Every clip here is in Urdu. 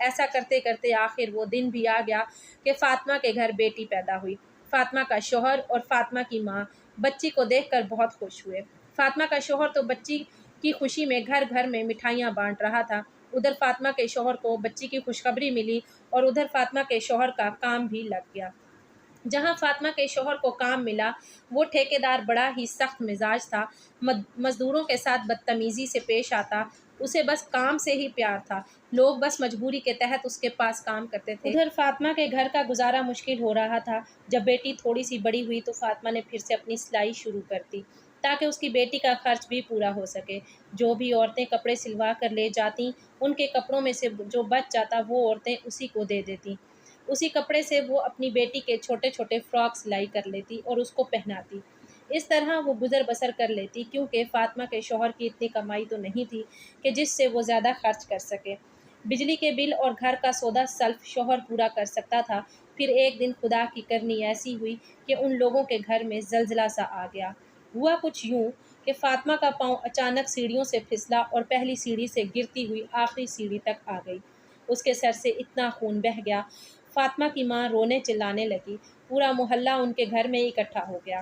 ایسا کرتے کرتے آخر وہ دن بھی آ گیا کہ فاطمہ کے گھر بیٹی پیدا ہوئی۔ فاطمہ کا شوہر اور فاطمہ کی ماں بچی کو دیکھ کر بہت خوش ہوئے۔ فاطمہ کا شوہر تو بچی کی خوشی میں گھر گھر میں مٹھائیاں بانٹ رہا تھا۔ ادھر فاطمہ کے شوہر کو بچی کی خوشخبری ملی اور ادھر فاطمہ کے شوہر کا کام بھی لگ گیا۔ جہاں فاطمہ کے شوہر کو کام ملا، وہ ٹھیکیدار بڑا ہی سخت مزاج تھا، مزدوروں کے ساتھ بدتمیزی سے پیش آتا، اسے بس کام سے ہی پیار تھا، لوگ بس مجبوری کے تحت اس کے پاس کام کرتے تھے۔ ادھر فاطمہ کے گھر کا گزارا مشکل ہو رہا تھا۔ جب بیٹی تھوڑی سی بڑی ہوئی تو فاطمہ نے پھر سے اپنی سلائی شروع کر دی تاکہ اس کی بیٹی کا خرچ بھی پورا ہو سکے۔ جو بھی عورتیں کپڑے سلوا کر لے جاتیں، ان کے کپڑوں میں سے جو بچ جاتا وہ عورتیں اسی کو دے دیتیں۔ اسی کپڑے سے وہ اپنی بیٹی کے چھوٹے چھوٹے فراک سلائی کر لیتی اور اس کو پہناتی۔ اس طرح وہ گزر بسر کر لیتی، کیونکہ فاطمہ کے شوہر کی اتنی کمائی تو نہیں تھی کہ جس سے وہ زیادہ خرچ کر سکے۔ بجلی کے بل اور گھر کا سودا سلف شوہر پورا کر سکتا تھا۔ پھر ایک دن خدا کی کرنی ایسی ہوئی کہ ان لوگوں کے گھر میں زلزلہ سا آ گیا۔ ہوا کچھ یوں کہ فاطمہ کا پاؤں اچانک سیڑھیوں سے پھسلا اور پہلی سیڑھی سے گرتی ہوئی آخری سیڑھی تک آ گئی۔ اس کے سر سے اتنا خون بہہ گیا، فاطمہ کی ماں رونے چلانے لگی، پورا محلہ ان کے گھر میں اکٹھا ہو گیا۔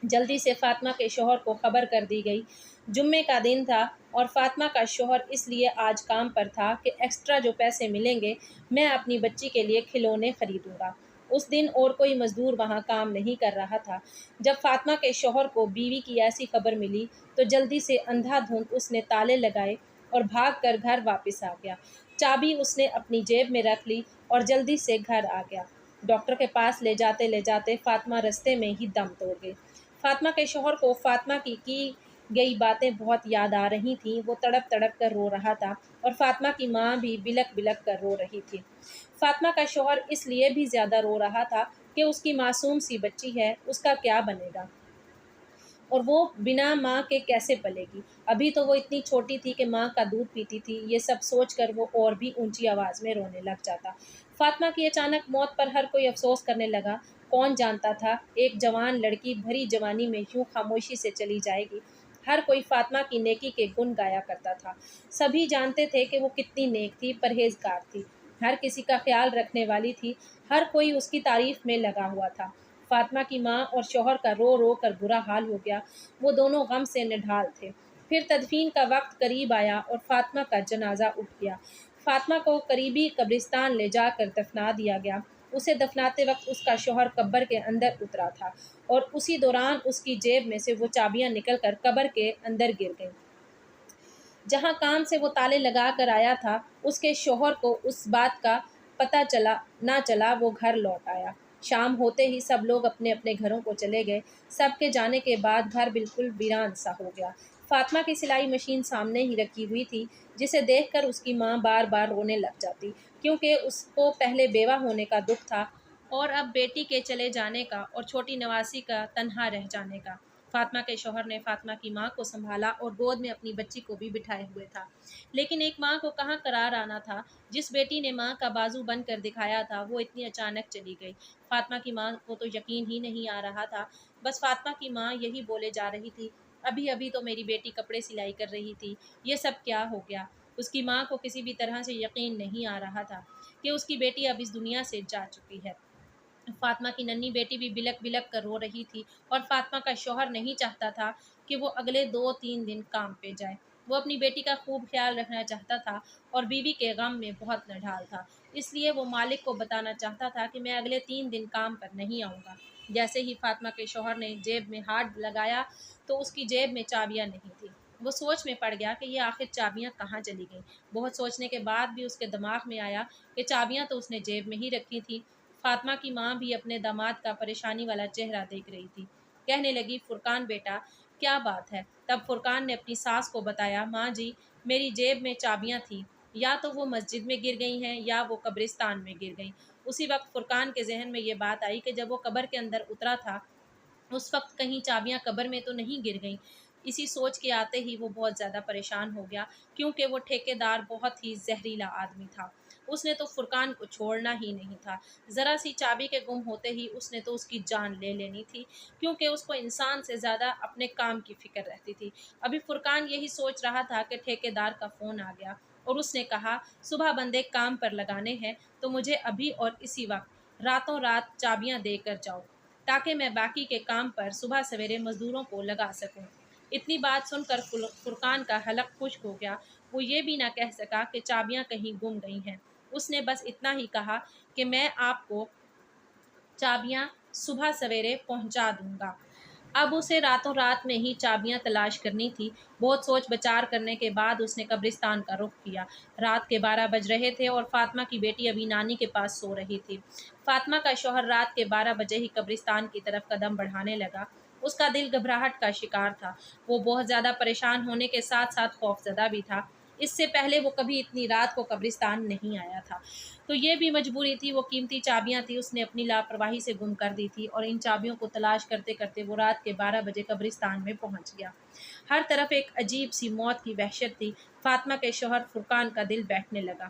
جلدی سے فاطمہ کے شوہر کو خبر کر دی گئی۔ جمعے کا دن تھا اور فاطمہ کا شوہر اس لیے آج کام پر تھا کہ ایکسٹرا جو پیسے ملیں گے میں اپنی بچی کے لیے کھلونے خریدوں گا۔ اس دن اور کوئی مزدور وہاں کام نہیں کر رہا تھا۔ جب فاطمہ کے شوہر کو بیوی کی ایسی خبر ملی تو جلدی سے اندھا دھند اس نے تالے لگائے اور بھاگ کر گھر واپس آ گیا۔ چابی اس نے اپنی جیب میں رکھ لی اور جلدی سے گھر آ گیا۔ ڈاکٹر کے پاس لے جاتے فاطمہ رستے میں ہی دم توڑ گئی۔ فاطمہ کے شوہر کو فاطمہ کی گئی باتیں بہت یاد آ رہی تھیں۔ وہ تڑپ تڑپ کر رو رہا تھا اور فاطمہ کی ماں بھی بلک بلک کر رو رہی تھی۔ فاطمہ کا شوہر اس لیے بھی زیادہ رو رہا تھا کہ اس کی معصوم سی بچی ہے، اس کا کیا بنے گا اور وہ بنا ماں کے کیسے پلے گی۔ ابھی تو وہ اتنی چھوٹی تھی کہ ماں کا دودھ پیتی تھی۔ یہ سب سوچ کر وہ اور بھی اونچی آواز میں رونے لگ جاتا۔ فاطمہ کی اچانک موت پر ہر کوئی افسوس کرنے لگا۔ کون جانتا تھا ایک جوان لڑکی بھری جوانی میں یوں خاموشی سے چلی جائے گی۔ ہر کوئی فاطمہ کی نیکی کے گن گایا کرتا تھا۔ سبھی جانتے تھے کہ وہ کتنی نیک تھی، پرہیزگار تھی، ہر کسی کا خیال رکھنے والی تھی۔ ہر کوئی اس کی تعریف میں لگا ہوا تھا۔ فاطمہ کی ماں اور شوہر کا رو رو کر برا حال ہو گیا۔ وہ دونوں غم سے نڈھال تھے۔ پھر تدفین کا وقت قریب آیا اور فاطمہ کا جنازہ اٹھ گیا۔ فاطمہ کو قریبی قبرستان لے جا کر دفنا دیا گیا۔ اسے دفناتے وقت اس کا شوہر قبر کے اندر اترا تھا اور اسی دوران اس کی جیب میں سے وہ چابیاں نکل کر قبر کے اندر گر گئیں۔ جہاں کام سے وہ تالے لگا کر آیا تھا، اس کے شوہر کو اس بات کا پتہ نہ چلا۔ وہ گھر لوٹ آیا۔ شام ہوتے ہی سب لوگ اپنے اپنے گھروں کو چلے گئے۔ سب کے جانے کے بعد گھر بالکل ویران سا ہو گیا۔ فاطمہ کی سلائی مشین سامنے ہی رکھی ہوئی تھی، جسے دیکھ کر اس کی ماں بار بار رونے لگ جاتی، کیونکہ اس کو پہلے بیوہ ہونے کا دکھ تھا اور اب بیٹی کے چلے جانے کا اور چھوٹی نواسی کا تنہا رہ جانے کا۔ فاطمہ کے شوہر نے فاطمہ کی ماں کو سنبھالا اور گود میں اپنی بچی کو بھی بٹھائے ہوئے تھا۔ لیکن ایک ماں کو کہاں قرار آنا تھا؟ جس بیٹی نے ماں کا بازو بن کر دکھایا تھا، وہ اتنی اچانک چلی گئی۔ فاطمہ کی ماں کو تو یقین ہی نہیں آ رہا تھا۔ بس فاطمہ کی ماں یہی بولے جا رہی تھی، ابھی ابھی تو میری بیٹی کپڑے سلائی کر رہی تھی، یہ سب کیا ہو گیا؟ اس کی ماں کو کسی بھی طرح سے یقین نہیں آ رہا تھا کہ اس کی بیٹی اب اس دنیا سے جا چکی ہے۔ فاطمہ کی ننھی بیٹی بھی بلک بلک کر رو رہی تھی اور فاطمہ کا شوہر نہیں چاہتا تھا کہ وہ اگلے 2-3 دن کام پہ جائے۔ وہ اپنی بیٹی کا خوب خیال رکھنا چاہتا تھا اور بیوی کے غم میں بہت نڈھال تھا۔ اس لیے وہ مالک کو بتانا چاہتا تھا کہ میں اگلے 3 دن کام پر نہیں آؤں گا۔ جیسے ہی فاطمہ کے شوہر نے جیب میں ہاتھ لگایا تو اس کی جیب میں چابیاں نہیں تھیں۔ وہ سوچ میں پڑ گیا کہ یہ آخر چابیاں کہاں چلی گئیں۔ بہت سوچنے کے بعد بھی اس کے دماغ میں آیا کہ چابیاں تو اس نے جیب میں ہی رکھی تھیں۔ فاطمہ کی ماں بھی اپنے داماد کا پریشانی والا چہرہ دیکھ رہی تھی۔ کہنے لگی، فرقان بیٹا کیا بات ہے؟ تب فرقان نے اپنی ساس کو بتایا، ماں جی میری جیب میں چابیاں تھیں، یا تو وہ مسجد میں گر گئی ہیں یا وہ قبرستان میں گر گئیں۔ اسی وقت فرقان کے ذہن میں یہ بات آئی کہ جب وہ قبر کے اندر اترا تھا اس وقت کہیں چابیاں قبر میں تو نہیں گر گئیں۔ اسی سوچ کے آتے ہی وہ بہت زیادہ پریشان ہو گیا، کیونکہ وہ ٹھیکیدار بہت ہی زہریلا آدمی تھا۔ اس نے تو فرقان کو چھوڑنا ہی نہیں تھا۔ ذرا سی چابی کے گم ہوتے ہی اس نے تو اس کی جان لے لینی تھی، کیونکہ اس کو انسان سے زیادہ اپنے کام کی فکر رہتی تھی۔ ابھی فرقان یہی سوچ رہا تھا کہ ٹھیکیدار کا فون آ گیا اور اس نے کہا صبح بندے کام پر لگانے ہیں تو مجھے ابھی اور اسی وقت راتوں رات چابیاں دے کر جاؤ تاکہ میں باقی کے کام پر صبح سویرے مزدوروں کو لگا سکوں۔ اتنی بات سن کر فرقان کا حلق خشک ہو گیا۔ وہ یہ بھی نہ کہہ سکا کہ چابیاں کہیں گم گئی ہیں۔ اس نے بس اتنا ہی کہا کہ میں آپ کو چابیاں صبح سویرے پہنچا دوں گا۔ اب اسے راتوں رات میں ہی چابیاں تلاش کرنی تھی۔ بہت سوچ بچار کرنے کے بعد اس نے قبرستان کا رخ کیا۔ رات کے 12 بج رہے تھے اور فاطمہ کی بیٹی ابھی نانی کے پاس سو رہی تھی۔ فاطمہ کا شوہر رات کے 12 بجے ہی قبرستان کی طرف قدم بڑھانے لگا۔ اس کا دل گھبراہٹ کا شکار تھا۔ وہ بہت زیادہ پریشان ہونے کے ساتھ ساتھ خوف زدہ بھی تھا۔ اس سے پہلے وہ کبھی اتنی رات کو قبرستان نہیں آیا تھا۔ تو یہ بھی مجبوری تھی، وہ قیمتی چابیاں تھیں، اس نے اپنی لاپرواہی سے گم کر دی تھی اور ان چابیوں کو تلاش کرتے کرتے وہ رات کے 12 بجے قبرستان میں پہنچ گیا۔ ہر طرف ایک عجیب سی موت کی وحشت تھی۔ فاطمہ کے شوہر فرقان کا دل بیٹھنے لگا۔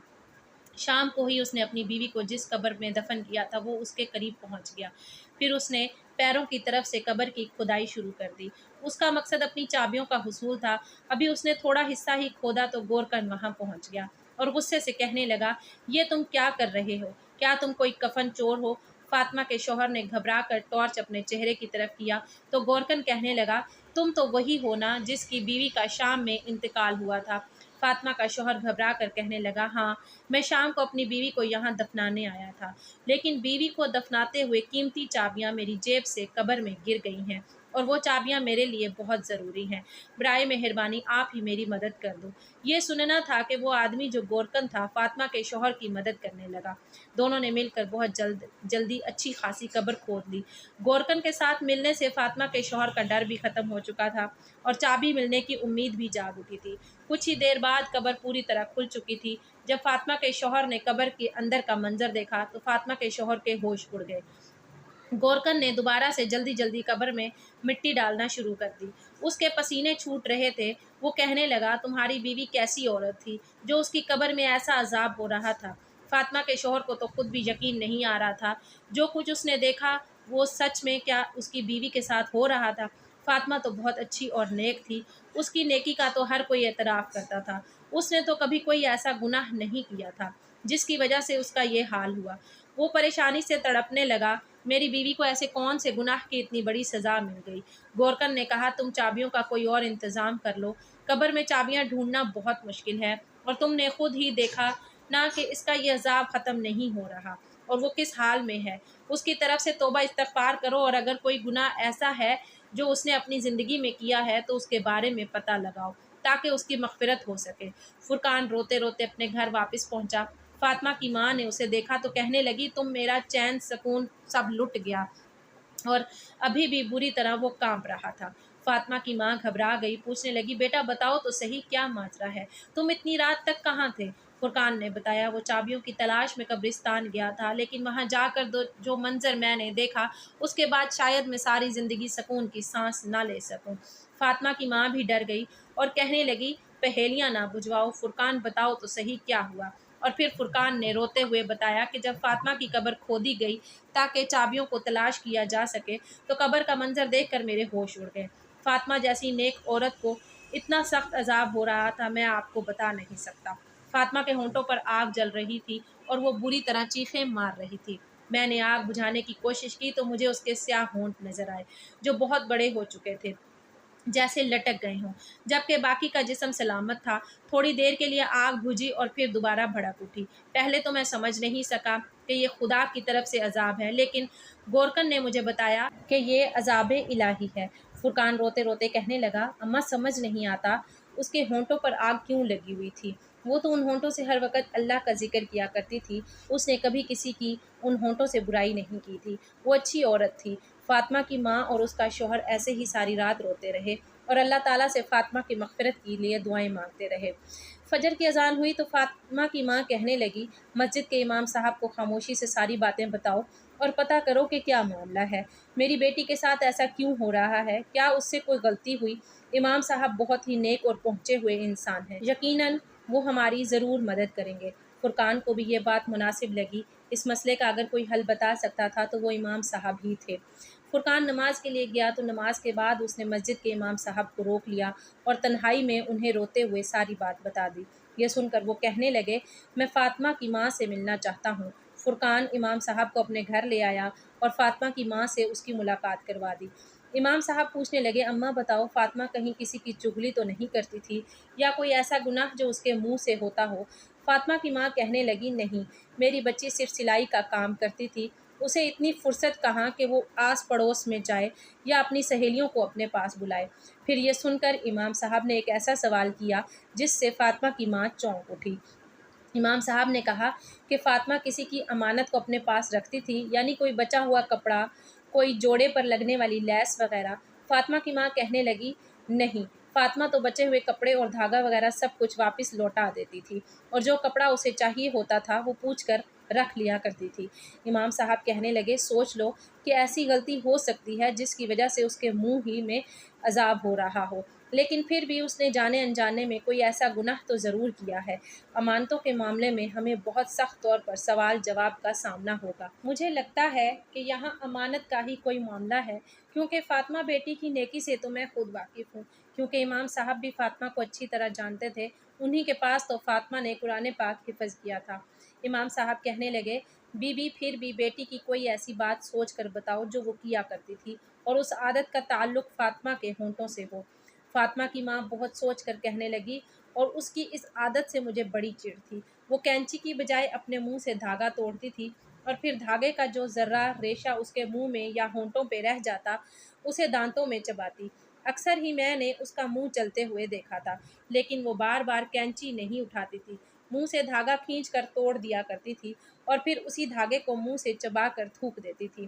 شام کو ہی اس نے اپنی بیوی کو جس قبر میں دفن کیا تھا وہ اس کے قریب پہنچ گیا۔ پھر اس نے پیروں کی طرف سے قبر کی کھدائی شروع کر دی۔ اس کا مقصد اپنی چابیوں کا حصول تھا۔ ابھی اس نے تھوڑا حصہ ہی کھودا تو گورکن وہاں پہنچ گیا اور غصے سے کہنے لگا، یہ تم کیا کر رہے ہو؟ کیا تم کوئی کفن چور ہو؟ فاطمہ کے شوہر نے گھبرا کر ٹارچ اپنے چہرے کی طرف کیا تو گورکن کہنے لگا، تم تو وہی ہو نا جس کی بیوی کا شام میں انتقال ہوا تھا۔ فاطمہ کا شوہر گھبرا کر کہنے لگا، ہاں، میں شام کو اپنی بیوی کو یہاں دفنانے آیا تھا، لیکن بیوی کو دفناتے ہوئے قیمتی چابیاں میری جیب سے قبر میں گر گئی ہیں اور وہ چابیاں میرے لیے بہت ضروری ہیں۔ برائے مہربانی آپ ہی میری مدد کر دو۔ یہ سننا تھا کہ وہ آدمی جو گورکن تھا فاطمہ کے شوہر کی مدد کرنے لگا۔ دونوں نے مل کر بہت جلدی اچھی خاصی قبر کھود لی۔ گورکن کے ساتھ ملنے سے فاطمہ کے شوہر کا ڈر بھی ختم ہو چکا تھا اور چابی ملنے کی امید بھی جاگ اٹھی تھی۔ کچھ ہی دیر بعد قبر پوری طرح کھل چکی تھی۔ جب فاطمہ کے شوہر نے قبر کے اندر کا منظر دیکھا تو فاطمہ کے شوہر کے ہوش اڑ گئے۔ گورکن نے دوبارہ سے جلدی قبر میں مٹی ڈالنا شروع کر دی۔ اس کے پسینے چھوٹ رہے تھے۔ وہ کہنے لگا، تمہاری بیوی کیسی عورت تھی جو اس کی قبر میں ایسا عذاب ہو رہا تھا۔ فاطمہ کے شوہر کو تو خود بھی یقین نہیں آ رہا تھا۔ جو کچھ اس نے دیکھا وہ سچ میں کیا اس کی بیوی کے ساتھ ہو رہا تھا؟ فاطمہ تو بہت اچھی اور نیک تھی۔ اس کی نیکی کا تو ہر کوئی اعتراف کرتا تھا۔ اس نے تو کبھی کوئی ایسا گناہ نہیں کیا تھا جس کی وجہ سے اس کا یہ حال ہوا۔ وہ پریشانی سے تڑپنے لگا، میری بیوی کو ایسے کون سے گناہ کی اتنی بڑی سزا مل گئی؟ گورکن نے کہا، تم چابیوں کا کوئی اور انتظام کر لو۔ قبر میں چابیاں ڈھونڈنا بہت مشکل ہے اور تم نے خود ہی دیکھا نہ کہ اس کا یہ عذاب ختم نہیں ہو رہا اور وہ کس حال میں ہے۔ اس کی طرف سے توبہ استغفار کرو اور اگر کوئی گناہ ایسا ہے جو اس نے اپنی زندگی میں کیا ہے تو اس کے بارے میں پتہ لگاؤ تاکہ اس کی مغفرت ہو سکے۔ فرقان روتے روتے اپنے گھر واپس پہنچا۔ فاطمہ کی ماں نے اسے دیکھا تو کہنے لگی، تم میرا چین سکون سب لٹ گیا، اور ابھی بھی بری طرح وہ کانپ رہا تھا۔ فاطمہ کی ماں گھبرا گئی، پوچھنے لگی، بیٹا بتاؤ تو صحیح کیا ماجرا ہے؟ تم اتنی رات تک کہاں تھے؟ فرقان نے بتایا، وہ چابیوں کی تلاش میں قبرستان گیا تھا، لیکن وہاں جا کر جو منظر میں نے دیکھا اس کے بعد شاید میں ساری زندگی سکون کی سانس نہ لے سکوں۔ فاطمہ کی ماں بھی ڈر گئی اور کہنے لگی، پہیلیاں نہ بجھواؤ، فرقان بتاؤ تو صحیح کیا ہوا؟ اور پھر فرقان نے روتے ہوئے بتایا کہ جب فاطمہ کی قبر کھودی گئی تاکہ چابیوں کو تلاش کیا جا سکے تو قبر کا منظر دیکھ کر میرے ہوش اڑ گئے۔ فاطمہ جیسی نیک عورت کو اتنا سخت عذاب ہو رہا تھا، میں آپ کو بتا نہیں سکتا۔ فاطمہ کے ہونٹوں پر آگ جل رہی تھی اور وہ بری طرح چیخیں مار رہی تھی۔ میں نے آگ بجھانے کی کوشش کی تو مجھے اس کے سیاہ ہونٹ نظر آئے جو بہت بڑے ہو چکے تھے، جیسے لٹک گئے ہوں، جبکہ باقی کا جسم سلامت تھا۔ تھوڑی دیر کے لیے آگ بجھی اور پھر دوبارہ بھڑک اٹھی۔ پہلے تو میں سمجھ نہیں سکا کہ یہ خدا کی طرف سے عذاب ہے، لیکن گورکن نے مجھے بتایا کہ یہ عذاب الہی ہے۔ فرقان روتے روتے کہنے لگا، اماں سمجھ نہیں آتا اس کے ہونٹوں پر آگ کیوں لگی ہوئی تھی؟ وہ تو ان ہونٹوں سے ہر وقت اللہ کا ذکر کیا کرتی تھی، اس نے کبھی کسی کی ان ہونٹوں سے برائی نہیں کی تھی، وہ اچھی عورت تھی۔ فاطمہ کی ماں اور اس کا شوہر ایسے ہی ساری رات روتے رہے اور اللہ تعالیٰ سے فاطمہ کی مغفرت کے لیے دعائیں مانگتے رہے۔ فجر کی اذان ہوئی تو فاطمہ کی ماں کہنے لگی، مسجد کے امام صاحب کو خاموشی سے ساری باتیں بتاؤ اور پتہ کرو کہ کیا معاملہ ہے، میری بیٹی کے ساتھ ایسا کیوں ہو رہا ہے، کیا اس سے کوئی غلطی ہوئی؟ امام صاحب بہت ہی نیک اور پہنچے ہوئے انسان ہیں، یقیناً وہ ہماری ضرور مدد کریں گے۔ فرقان کو بھی یہ بات مناسب لگی، اس مسئلے کا اگر کوئی حل بتا سکتا تھا تو وہ امام صاحب ہی تھے۔ فرقان نماز کے لیے گیا تو نماز کے بعد اس نے مسجد کے امام صاحب کو روک لیا اور تنہائی میں انہیں روتے ہوئے ساری بات بتا دی۔ یہ سن کر وہ کہنے لگے میں فاطمہ کی ماں سے ملنا چاہتا ہوں۔ فرقان امام صاحب کو اپنے گھر لے آیا اور فاطمہ کی ماں سے اس کی ملاقات کروا دی۔ امام صاحب پوچھنے لگے اماں بتاؤ فاطمہ کہیں کسی کی چغلی تو نہیں کرتی تھی یا کوئی ایسا گناہ جو اس کے منہ سے ہوتا ہو؟ فاطمہ کی ماں کہنے لگی نہیں، میری بچی صرف سلائی کا کام کرتی تھی، اسے اتنی فرصت کہاں کہ وہ آس پڑوس میں جائے یا اپنی سہیلیوں کو اپنے پاس بلائے۔ پھر یہ سن کر امام صاحب نے ایک ایسا سوال کیا جس سے فاطمہ کی ماں چونک اٹھی۔ امام صاحب نے کہا کہ فاطمہ کسی کی امانت کو اپنے پاس رکھتی تھی، یعنی کوئی بچا ہوا کپڑا، کوئی جوڑے پر لگنے والی لیس وغیرہ؟ فاطمہ کی ماں کہنے لگی نہیں، فاطمہ تو بچے ہوئے کپڑے اور دھاگا وغیرہ سب کچھ واپس لوٹا دیتی تھی اور جو کپڑا اسے چاہیے ہوتا تھا وہ پوچھ کر رکھ لیا کرتی تھی۔ امام صاحب کہنے لگے سوچ لو کہ ایسی غلطی ہو سکتی ہے جس کی وجہ سے اس کے منہ ہی میں عذاب ہو رہا ہو، لیکن پھر بھی اس نے جانے انجانے میں کوئی ایسا گناہ تو ضرور کیا ہے۔ امانتوں کے معاملے میں ہمیں بہت سخت طور پر سوال جواب کا سامنا ہوگا۔ مجھے لگتا ہے کہ یہاں امانت کا ہی کوئی معاملہ ہے، کیونکہ فاطمہ بیٹی کی نیکی سے تو میں خود واقف ہوں، کیونکہ امام صاحب بھی فاطمہ کو اچھی طرح جانتے تھے، انہی کے پاس تو فاطمہ نے قرآن پاک حفظ کیا تھا۔ امام صاحب کہنے لگے بی بی پھر بھی بیٹی کی کوئی ایسی بات سوچ کر بتاؤ جو وہ کیا کرتی تھی اور اس عادت کا تعلق فاطمہ کے ہونٹوں سے ہو۔ فاطمہ کی ماں بہت سوچ کر کہنے لگی اور اس کی اس عادت سے مجھے بڑی چڑ تھی۔ وہ کینچی کی بجائے اپنے منہ سے دھاگا توڑتی تھی اور پھر دھاگے کا جو ذرہ ریشہ اس کے منہ میں یا ہونٹوں پہ رہ جاتا اسے دانتوں میں چباتی۔ اکثر ہی میں نے اس کا منہ چلتے ہوئے دیکھا تھا، لیکن وہ بار بار کینچی نہیں اٹھاتی تھی، منہ سے دھاگا کھینچ کر توڑ دیا کرتی تھی اور پھر اسی دھاگے کو منہ سے چبا کر تھوک دیتی تھی۔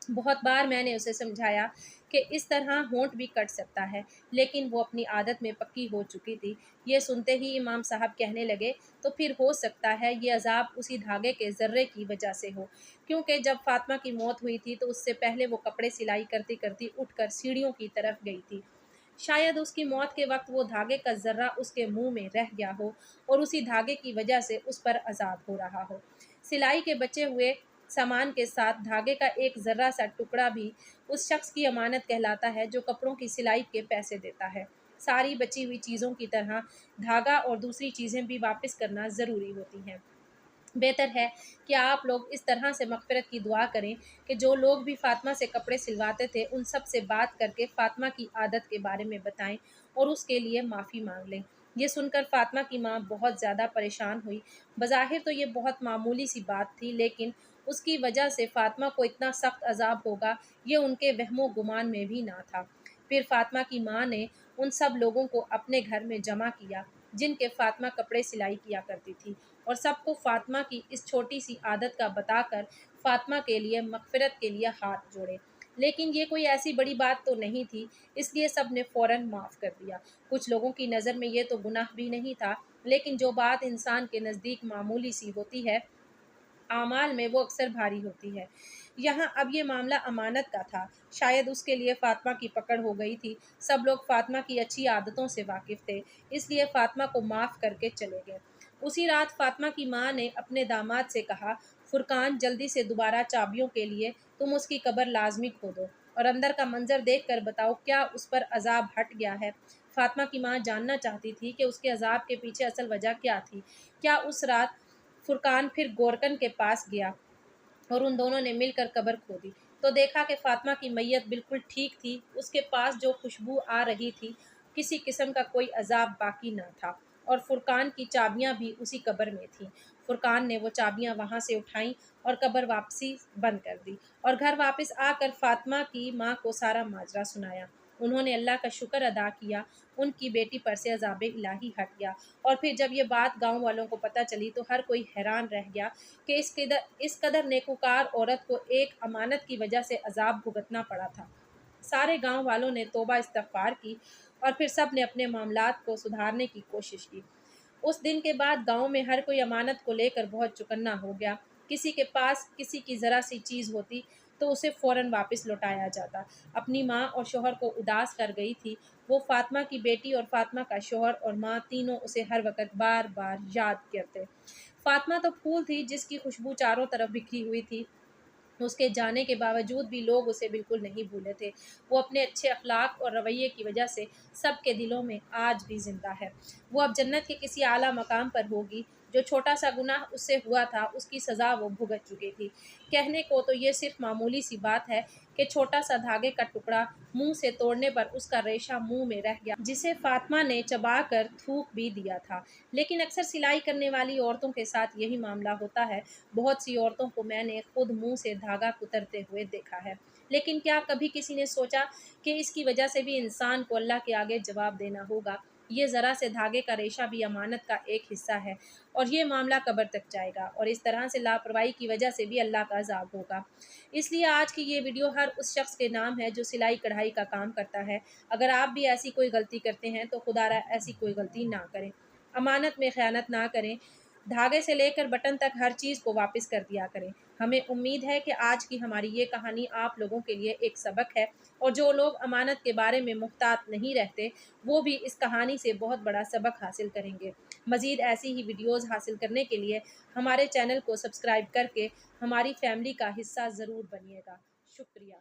بہت بار میں نے اسے سمجھایا کہ اس طرح ہونٹ بھی کٹ سکتا ہے، لیکن وہ اپنی عادت میں پکی ہو چکی تھی۔ یہ سنتے ہی امام صاحب کہنے لگے تو پھر ہو سکتا ہے یہ عذاب اسی دھاگے کے ذرے کی وجہ سے ہو، کیونکہ جب فاطمہ کی موت ہوئی تھی تو اس سے پہلے وہ کپڑے سلائی کرتی کرتی اٹھ کر سیڑھیوں کی طرف گئی تھی۔ شاید اس کی موت کے وقت وہ دھاگے کا ذرہ اس کے منہ میں رہ گیا ہو اور اسی دھاگے کی وجہ سے اس پر عذاب ہو رہا ہو۔ سلائی کے بچے ہوئے سامان کے ساتھ دھاگے کا ایک ذرہ سا ٹکڑا بھی اس شخص کی امانت کہلاتا ہے جو کپڑوں کی سلائی کے پیسے دیتا ہے۔ ساری بچی ہوئی چیزوں کی طرح دھاگا اور دوسری چیزیں بھی واپس کرنا ضروری ہوتی ہیں۔ بہتر ہے کہ آپ لوگ اس طرح سے مغفرت کی دعا کریں کہ جو لوگ بھی فاطمہ سے کپڑے سلواتے تھے ان سب سے بات کر کے فاطمہ کی عادت کے بارے میں بتائیں اور اس کے لیے معافی مانگ لیں۔ یہ سن کر فاطمہ کی ماں بہت زیادہ پریشان ہوئی۔ بظاہر تو یہ بہت معمولی سی بات تھی، لیکن اس کی وجہ سے فاطمہ کو اتنا سخت عذاب ہوگا یہ ان کے وہم و گمان میں بھی نہ تھا۔ پھر فاطمہ کی ماں نے ان سب لوگوں کو اپنے گھر میں جمع کیا جن کے فاطمہ کپڑے سلائی کیا کرتی تھی اور سب کو فاطمہ کی اس چھوٹی سی عادت کا بتا کر فاطمہ کے لیے مغفرت کے لیے ہاتھ جوڑے۔ لیکن یہ کوئی ایسی بڑی بات تو نہیں تھی، اس لیے سب نے فوراً معاف کر دیا۔ کچھ لوگوں کی نظر میں یہ تو گناہ بھی نہیں تھا، لیکن جو بات انسان کے نزدیک معمولی سی ہوتی ہے اعمال میں وہ اکثر بھاری ہوتی ہے۔ یہاں اب یہ معاملہ امانت کا تھا، شاید اس کے لیے فاطمہ کی پکڑ ہو گئی تھی۔ سب لوگ فاطمہ کی اچھی عادتوں سے واقف تھے، اس لیے فاطمہ کو معاف کر کے چلے گئے۔ اسی رات فاطمہ کی ماں نے اپنے داماد سے کہا فرقان جلدی سے دوبارہ چابیوں کے لیے تم اس کی قبر لازمی کھودو اور اندر کا منظر دیکھ کر بتاؤ کیا اس پر عذاب ہٹ گیا ہے۔ فاطمہ کی ماں جاننا چاہتی تھی کہ اس کے عذاب کے پیچھے اصل وجہ کیا تھی۔ کیا اس رات فرقان پھر گورکن کے پاس گیا اور ان دونوں نے مل کر قبر کھودی تو دیکھا کہ فاطمہ کی میت بالکل ٹھیک تھی، اس کے پاس جو خوشبو آ رہی تھی کسی قسم کا کوئی عذاب باقی نہ تھا اور فرقان کی چابیاں بھی اسی قبر میں تھیں۔ فرقان نے وہ چابیاں وہاں سے اٹھائیں اور قبر واپسی بند کر دی اور گھر واپس آ کر فاطمہ کی ماں کو سارا ماجرا سنایا۔ انہوں نے اللہ کا شکر ادا کیا، ان کی بیٹی پر سے عذاب الہی ہٹ گیا۔ اور پھر جب یہ بات گاؤں والوں کو پتہ چلی تو ہر کوئی حیران رہ گیا کہ اس قدر نیکوکار عورت کو ایک امانت کی وجہ سے عذاب بھگتنا پڑا تھا۔ سارے گاؤں والوں نے توبہ استغفار کی اور پھر سب نے اپنے معاملات کو سدھارنے کی کوشش کی۔ اس دن کے بعد گاؤں میں ہر کوئی امانت کو لے کر بہت چکنا ہو گیا۔ کسی کے پاس کسی کی ذرا سی چیز ہوتی تو اسے فوراً واپس لوٹایا جاتا۔ اپنی ماں اور شوہر کو اداس کر گئی تھی وہ، فاطمہ کی بیٹی اور فاطمہ کا شوہر اور ماں تینوں اسے ہر وقت بار بار یاد کرتے۔ فاطمہ تو پھول تھی جس کی خوشبو چاروں طرف بکھری ہوئی تھی، اس کے جانے کے باوجود بھی لوگ اسے بالکل نہیں بھولے تھے۔ وہ اپنے اچھے اخلاق اور رویے کی وجہ سے سب کے دلوں میں آج بھی زندہ ہے۔ وہ اب جنت کے کسی اعلیٰ مقام پر ہوگی۔ جو چھوٹا سا گناہ اس سے ہوا تھا، اس کی سزا وہ بھگت چکی تھی۔ کہنے کو تو یہ صرف معمولی سی بات ہے کہ چھوٹا سا دھاگے کا ٹکڑا منہ سے توڑنے پر اس کا ریشہ منہ میں رہ گیا، جسے فاطمہ نے چبا کر تھوک بھی دیا تھا۔ لیکن اکثر سلائی کرنے والی عورتوں کے ساتھ یہی معاملہ ہوتا ہے۔ بہت سی عورتوں کو میں نے خود منہ سے دھاگا کترتے ہوئے دیکھا ہے۔ لیکن کیا کبھی کسی نے سوچا کہ اس کی وجہ سے بھی انسان کو اللہ کے آگے جواب دینا ہوگا؟ یہ ذرا سے دھاگے کا ریشہ بھی امانت کا ایک حصہ ہے، اور یہ معاملہ قبر تک جائے گا، اور اس طرح سے لاپرواہی کی وجہ سے بھی اللہ کا عذاب ہوگا۔ اس لیے آج کی یہ ویڈیو ہر اس شخص کے نام ہے جو سلائی کڑھائی کا کام کرتا ہے۔ اگر آپ بھی ایسی کوئی غلطی کرتے ہیں تو خدا را ایسی کوئی غلطی نہ کریں، امانت میں خیانت نہ کریں، دھاگے سے لے کر بٹن تک ہر چیز کو واپس کر دیا کریں۔ ہمیں امید ہے کہ آج کی ہماری یہ کہانی آپ لوگوں کے لیے ایک سبق ہے، اور جو لوگ امانت کے بارے میں محتاط نہیں رہتے وہ بھی اس کہانی سے بہت بڑا سبق حاصل کریں گے۔ مزید ایسی ہی ویڈیوز حاصل کرنے کے لیے ہمارے چینل کو سبسکرائب کر کے ہماری فیملی کا حصہ ضرور بنیے گا۔ شکریہ۔